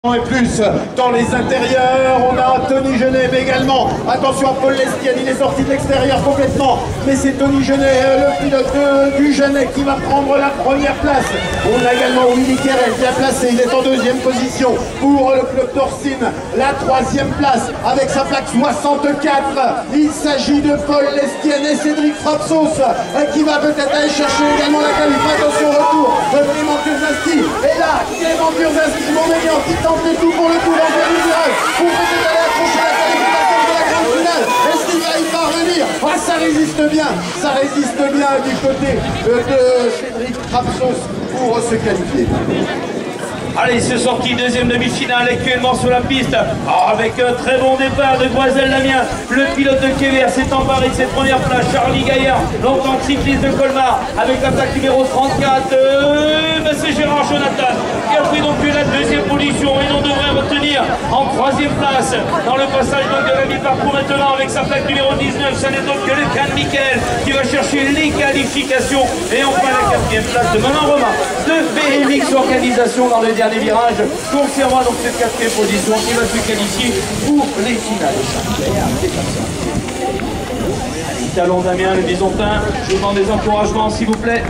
Et plus dans les intérieurs, on a Tony Genet, mais également, attention à Paul Lestienne, il est sorti de l'extérieur complètement, mais c'est Tony Genet, le pilote du Genet qui va prendre la première place. On a également Willy Kerel, bien placé, il est en deuxième position pour le club d'Orsine, la troisième place avec sa plaque 64. Il s'agit de Paul Lestienne et Cédric Frapsos qui va peut-être aller chercher également la qualif. Attention, retour de Clément Kurzanski, et là, Clément Kurzanski, mon meilleur qui tente le tout pour le coup dans le virage pour peut-être aller accrocher la qualification de la grande finale. Est-ce qu'il va y parvenir? Ah, ça résiste bien du côté de Cédric Frapsos pour se qualifier. Allez, c'est sorti, deuxième demi-finale actuellement sur la piste, avec un très bon départ de Goiselle Lamien. Le pilote de Kéver s'est emparé de cette première place. Charlie Gaillard, longtemps cycliste de Colmar, avec l'attaque numéro 34. C'est Gérard Jonathan qui a pris donc la deuxième position, et on devrait retenir en troisième place dans le passage donc de la mi-parcours maintenant avec sa plaque numéro 19. Ça n'est donc que le Can Michael qui va chercher les qualifications, et enfin la quatrième place de Manon Romain de BMX Organisation dans le dernier virage, conservant donc cette quatrième position qui va se qualifier pour les finales. Allez, talon Damien, le Bisontin, je vous demande des encouragements s'il vous plaît.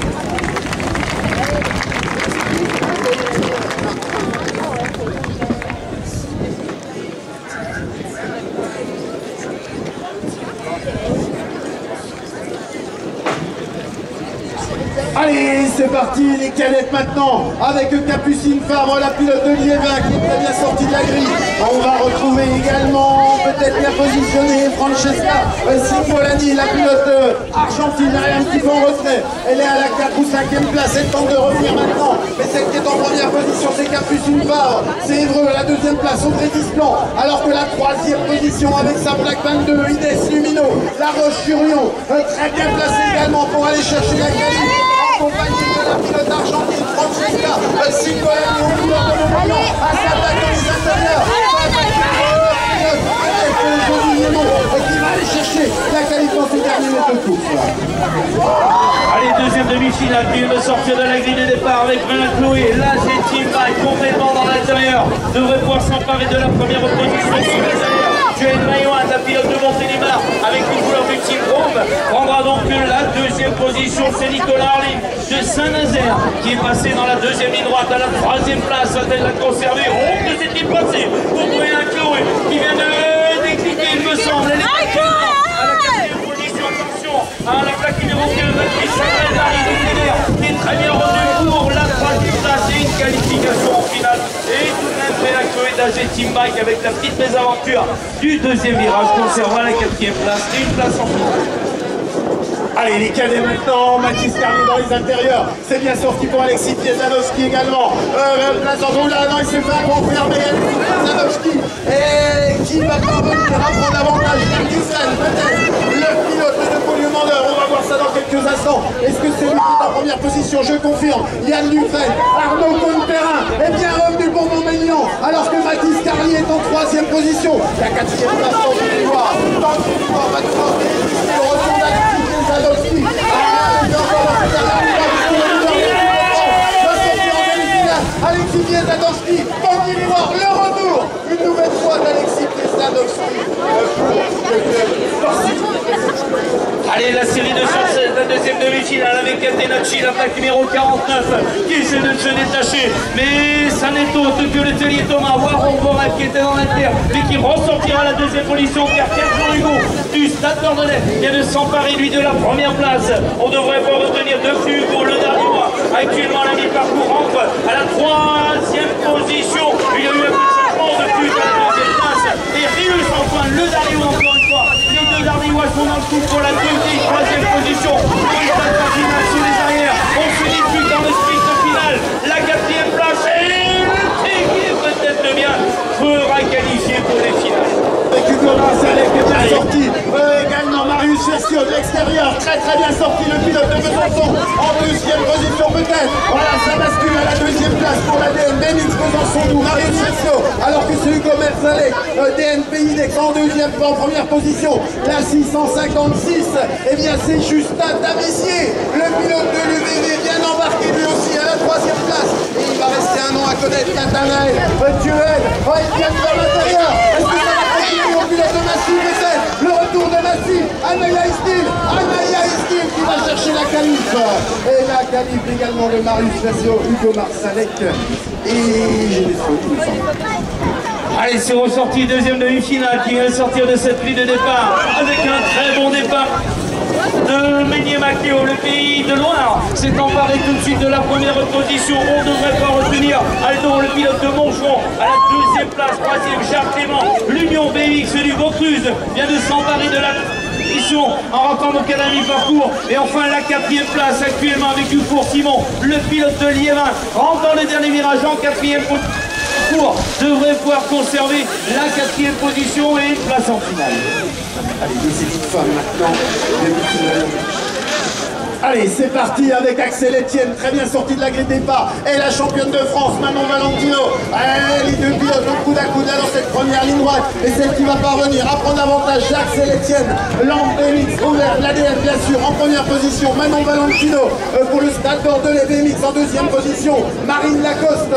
Allez, c'est parti, les cadettes maintenant, avec Capucine Favre, la pilote de Liévin qui est très bien sortie de la grille. On va retrouver également, peut-être bien positionnée, Francesca Cingolani, la pilote argentine, elle est un petit peu en retrait. Elle est à la 4 ou 5e place, elle tente de revenir maintenant. Mais celle qui est en première position, c'est Capucine Favre. C'est Évreux, la 2e place, Audrey Displan. Alors que la 3e position, avec sa plaque 22, Inès Lumino, La Roche-sur-Yon, très bien placée également pour aller chercher la qualif. Accompagné de la pilote argentine Francesca Cingolani au pilote de Montpellier, à sa plaque dans les intérieurs. Qui va aller chercher la qualif dans ces derniers mètres de course. Allez, deuxième demi-finale qui vient de sortir de la grille de départ avec Brun Chloé. Là, c'est Team Bike complètement dans l'intérieur. Devrait pouvoir s'emparer de la première position sur les arrières. Joël Maillot, la pilote de Montélimar, avec les couleurs du Team Rome, prendra donc la deuxième position. C'est Nicolas Harley de Saint-Nazaire qui est passé dans la deuxième ligne droite à la 3e place. Va-t-elle la conserver? Oh, que s'est-il passé pour Brun Chloé qui vient de décliquer, il me semble. Elle est à la 4e position, attention à la plaque numéro 2, Patrice qui est très bien revenue pour la 3e place et une qualification en finale. Et tout de même fait la Chloé d'AG Team Bike avec la petite mésaventure du deuxième virage, conservant la 4e place et une place en finale. Allez, les cadets maintenant, Mathis Carlier dans les intérieurs, c'est bien sorti pour Alexis Piezanowski également. Place en haut là, non, il s'est fait confirmer Alexis Piezanowski. Et qui va parvenir à prendre avantage? Yann Dufresne, peut-être, le pilote de Napoléon Mandeur. On va voir ça dans quelques instants. Est-ce que c'est lui qui est en première position? Je confirme. Yann Dufresne, Arnaud Comperrin est bien revenu pour Montmélian, alors que Mathis Carlier est en 3e position. La 4e place dans le couloir. Dans le couloir, maintenant, c'est le retour d'Alexis Piezanowski. Alexis Piezanowski, Banquier Noir, le retour une nouvelle fois d'Alexis Piezanowski. Allez, la série de succès, la deuxième demi-finale avec Catenacci, la plaque numéro 49, qui essaie de se détacher. Mais ça n'est autre que le Tellier Thomas, Waron Borel qui était dans l'inter, mais qui ressortira à la deuxième position vers Pierre Hugo du Stade Dordogne, vient de s'emparer lui de la première place. On devrait pas retenir de Hugo le dernier mois. Actuellement, la mi-parcours rentre à la 3e position. Il y a eu un petit changement de plus à la 2e place. Et Rius Antoine, le dernier mois encore une fois. Les deux derniers mois sont dans le coup pour la 2e et 3e position. Pour une place en finale sur les arrières. On se dispute dans le sprint final. La 4e place et qui peut-être bien fera qualifier pour les finales. Avec Hugo Marsalek qui est bien sorti. Également Marius Versio de l'extérieur, très bien sorti, le pilote de Besançon en 2e position peut-être. Voilà, ça bascule à la 2e place pour la DNPI Besançon d'où Marius Versio, alors que c'est Hugo Marsalek, DNPI en première position. La 656, eh bien c'est Justin Tabissier, le pilote de l'UVV, bien embarqué lui aussi à la 3e place. Et il va rester un nom à connaître, Nathanaël Duel Anaya Istil qui va chercher la qualif. Et la qualif également de Marius Lassio, Hugo Marsalek et Génération. Allez, c'est ressorti, deuxième demi-finale qui vient de sortir de cette grille de départ avec un très bon départ de Meunier Macléo, le pays de Loire s'est emparé tout de suite de la première position. On ne devrait pas retenir Aldo, le pilote de Montfond, à la deuxième place, troisième Charles Clément. L'Union BX du Vaucluse vient de s'emparer de la position en rentrant donc à la mi-parcours. Et enfin la quatrième place actuellement avec Dufour Simon, le pilote de Liévin, rentre dans le dernier virage en quatrième position. Devrait pouvoir conserver la quatrième position et une place en finale. Allez, les élites femmes maintenant. Allez, c'est parti avec Axel Etienne, très bien sorti de la grille de départ. Et la championne de France, Manon Valentino. Les deux pilotes au coude à coude là dans cette première ligne droite. Et celle qui va parvenir à prendre avantage, Axel Etienne. Lampe BMX ouvert, l'ADF bien sûr en première position. Manon Valentino pour le stade bordelais BMX en deuxième position. Marine Lacoste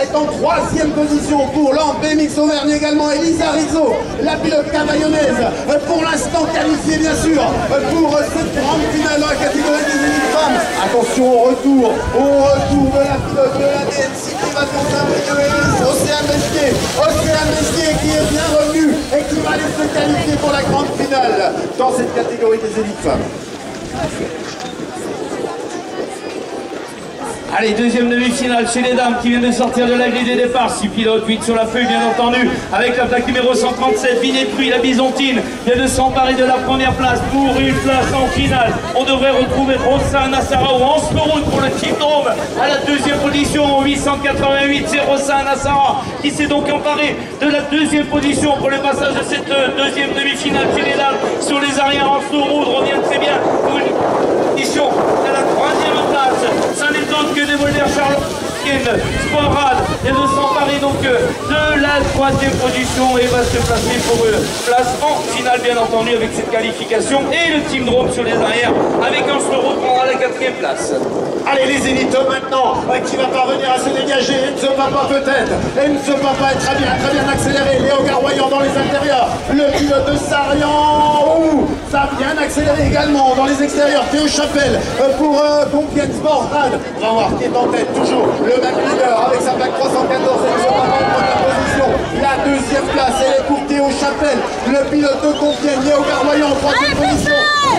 est en troisième position pour Lampe BMX Auvergne également. Elisa Rizzo, la pilote cavaillonnaise, pour l'instant qualifiée bien sûr pour cette grande finale dans la catégorie des élites femmes. Attention au retour de la pilote de la DNC qui va conserver Océane Mestier qui est bien revenu et qui va aller se qualifier pour la grande finale dans cette catégorie des élites femmes. Allez, deuxième demi-finale chez les dames qui viennent de sortir de la grille des départs. 6 pilotes, 8 sur la feuille bien entendu. Avec la plaque numéro 137, Vinépruy, la Byzantine, vient de s'emparer de la première place pour une place en finale. On devrait retrouver Rossa Nassara ou Hans Leroux pour le Team Drôme à la deuxième position. 888, c'est Rossa Nassara qui s'est donc emparé de la deuxième position pour le passage de cette deuxième demi-finale chez les dames. Sur les arrières, Hans Leroux revient très bien pour une position à la troisième place. Ça n'est autre que des Volder Charles Sporad et de s'emparer donc de la troisième position et va se placer pour une place en finale bien entendu avec cette qualification et le Team Drôme sur les arrières avec un Leroux prendra la quatrième place. Allez les élites maintenant qui va parvenir à se dégager. Enzo Papa peut-être. Enzo Papa est très bien accéléré. Léo Garroyan dans les intérieurs. Le pilote de Sarian. Ça a bien accéléré également dans les extérieurs. Théo Chapelle pour Compiègne Sportrad. On va voir qui est en tête toujours. Le même leader avec sa plaque 314 et Enzo Papa en première position. La deuxième place elle est pour Théo Chapelle. Le pilote de Compiègne. Léo Garroyan en troisième position.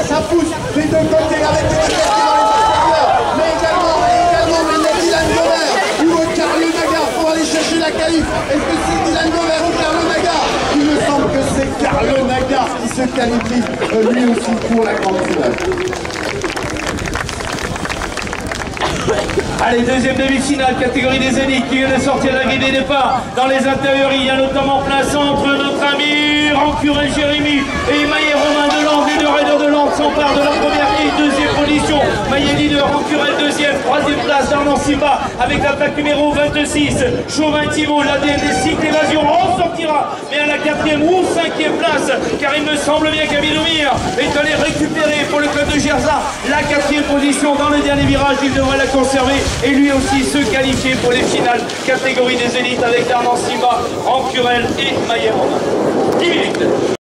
Ça pousse des deux côtés avec les têtes qui dans les extérieurs. Mais également Dylan Gover ou Carlo Nagar pour aller chercher la qualif. Est-ce que c'est Dylan Gover ou Carlo Nagar? Il me semble que c'est Carlo Nagar qui se qualifie lui aussi pour la grande finale. Allez, deuxième demi-finale, catégorie des élites qui vient de sortir la grille des départs. Dans les intérieurs, il y a notamment plein centre notre ami Rancurel Jérémy et Maillet Romain de Lens. Les deux raiders de Lens s'emparent de la première grille, deuxième position. Maillet leader, Rancurel deuxième, troisième place d'Arnaud Simba avec la plaque numéro 26. Chauvin Thibault, l'ADN des cycles évasion en sortira, mais à la quatrième ou cinquième place, car il me semble bien qu'Abidomir est allé récupérer pour le club de Gerza la quatrième position dans le dernier virage. Il devrait la conserver et lui aussi se qualifier pour les finales catégorie des élites avec Arnaud Simba, Rancurel et Maillet Romain. 10 minutes.